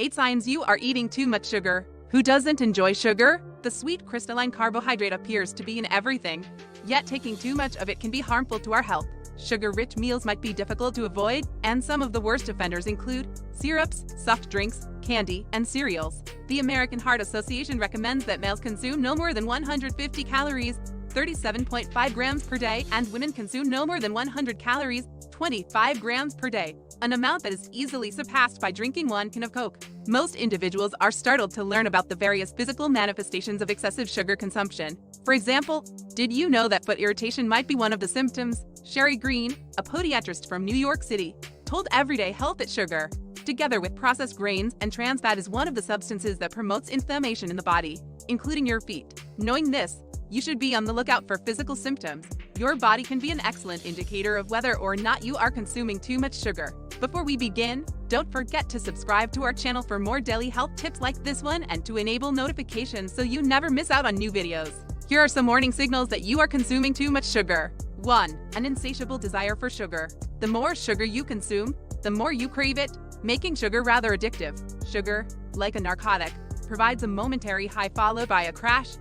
8 signs you are eating too much sugar. Who doesn't enjoy sugar? The sweet crystalline carbohydrate appears to be in everything, yet taking too much of it can be harmful to our health. Sugar-rich meals might be difficult to avoid, and some of the worst offenders include syrups, soft drinks, candy, and cereals. The American Heart Association recommends that males consume no more than 150 calories, 37.5 grams per day, and women consume no more than 100 calories, 25 grams per day, an amount that is easily surpassed by drinking 1 can of Coke. Most individuals are startled to learn about the various physical manifestations of excessive sugar consumption. For example, did you know that foot irritation might be one of the symptoms? Sherry Green, a podiatrist from New York City, told Everyday Health that sugar, together with processed grains and trans fat, is one of the substances that promotes inflammation in the body, including your feet. Knowing this, you should be on the lookout for physical symptoms. Your body can be an excellent indicator of whether or not you are consuming too much sugar. Before we begin, don't forget to subscribe to our channel for more daily health tips like this one and to enable notifications so you never miss out on new videos. Here are some warning signals that you are consuming too much sugar. 1. An insatiable desire for sugar. The more sugar you consume, the more you crave it, making sugar rather addictive. Sugar, like a narcotic, provides a momentary high followed by a crash,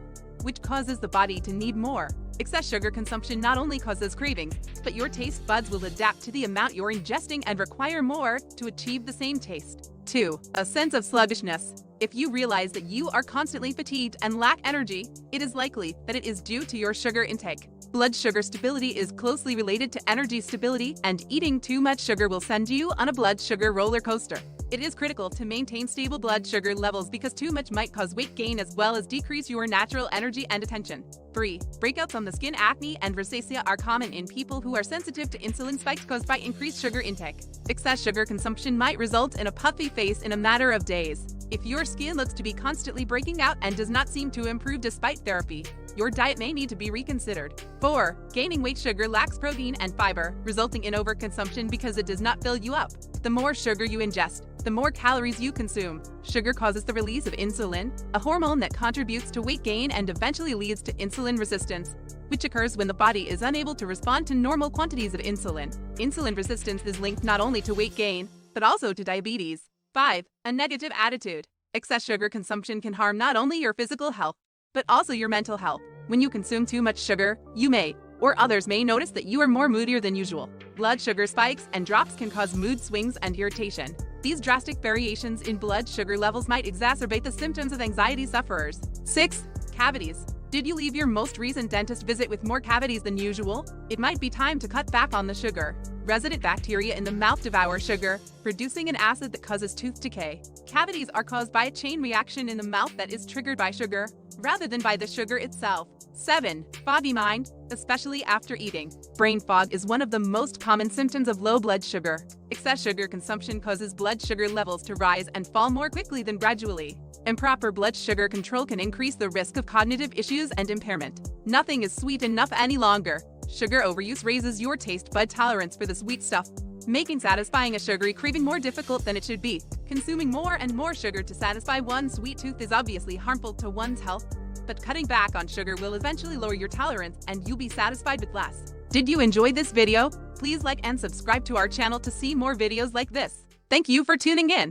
which causes the body to need more. Excess sugar consumption not only causes cravings, but your taste buds will adapt to the amount you're ingesting and require more to achieve the same taste. 2. A sense of sluggishness. If you realize that you are constantly fatigued and lack energy, it is likely that it is due to your sugar intake. Blood sugar stability is closely related to energy stability, and eating too much sugar will send you on a blood sugar roller coaster. It is critical to maintain stable blood sugar levels because too much might cause weight gain as well as decrease your natural energy and attention. 3. Breakouts on the skin. Acne and rosacea are common in people who are sensitive to insulin spikes caused by increased sugar intake. Excess sugar consumption might result in a puffy face in a matter of days. If your skin looks to be constantly breaking out and does not seem to improve despite therapy, your diet may need to be reconsidered. 4. Gaining weight. Sugar lacks protein and fiber, resulting in overconsumption because it does not fill you up. The more sugar you ingest, the more calories you consume. Sugar causes the release of insulin, a hormone that contributes to weight gain and eventually leads to insulin resistance, which occurs when the body is unable to respond to normal quantities of insulin. Insulin resistance is linked not only to weight gain, but also to diabetes. 5. A negative attitude. Excess sugar consumption can harm not only your physical health, but also your mental health. When you consume too much sugar, you may, or others may, notice that you are more moodier than usual. Blood sugar spikes and drops can cause mood swings and irritation. These drastic variations in blood sugar levels might exacerbate the symptoms of anxiety sufferers. 6. Cavities. Did you leave your most recent dentist visit with more cavities than usual? It might be time to cut back on the sugar. Resident bacteria in the mouth devour sugar, producing an acid that causes tooth decay. Cavities are caused by a chain reaction in the mouth that is triggered by sugar, rather than by the sugar itself. 7. Foggy mind, especially after eating. Brain fog is one of the most common symptoms of low blood sugar. Excess sugar consumption causes blood sugar levels to rise and fall more quickly than gradually. Improper blood sugar control can increase the risk of cognitive issues and impairment. Nothing is sweet enough any longer. Sugar overuse raises your taste bud tolerance for the sweet stuff, making satisfying a sugary craving more difficult than it should be. Consuming more and more sugar to satisfy one's sweet tooth is obviously harmful to one's health, but cutting back on sugar will eventually lower your tolerance and you'll be satisfied with less. Did you enjoy this video? Please like and subscribe to our channel to see more videos like this. Thank you for tuning in.